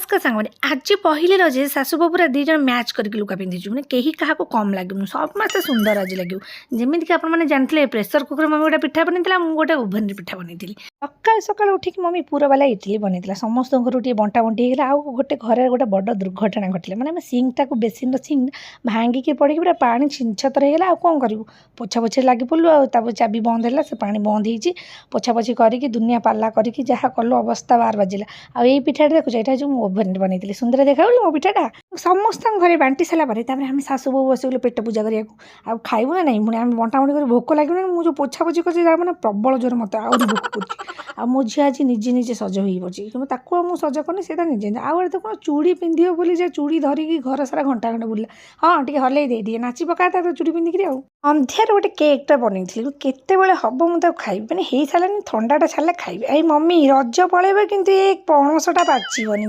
नमस्कार सांगने आज पहले रजे शाशु पूरा दी जन मैच करके लुगा पिंधीचु मैंने कहीं क्या कम लगे समस्त सुंदर आज लगे जमीक आपने जानते प्रेसर कुकर मम्मी गोटे पिठा बनई गोटे ओभन पिठा बनई सका सका उठिक मम्मी पूरा वाला इडली बनई समस्त घर बंटा बंटी होगा आउ गोटे घर गोटे बड़ दुर्घटना घटला मैंने सिंगटा को बेसिन सिंग भांगिकी पड़ी पूरा पानी छिंछतर होगा आ कौन करूँ पोछा पोछे लगी पड़ू आ चाबी बंद है से पानी बंद हो पोछा पोछी करके दुनिया पाला करके जहाँ कलु अवस्था 12 बाजिला आई पिठा देखुच यहाँ जो ओभन बनई सुंदर देखा वो पिठाटा समस्त घरे बांटी सारापर आम शाशु बो बस पेट पूजा करा खाइबू ना नहीं पुणी आम बंटा बंटी कर भोक लगे मुझे पोछा पोछी कर मैंने प्रबल जोर मत आहरी भोक कर मो झी आज निजे निजे सज हो पड़ी कि मुझे सज करनी से निजे आउ तो कौन चूड़ी पिंधि बोली चूड़ी धरिकी घर सारा घंटा घंटे बुला हाँ टे हल्ई दे नाची पका तो चूड़ी पिंधिकी अंधार गोटे केकटा बनई केत हम मुझे खाइबी मैंने हो सारे थंडाटा छाड़े खाइबी आई मम्मी रज पलैब कि पणसटा पाचिबनी।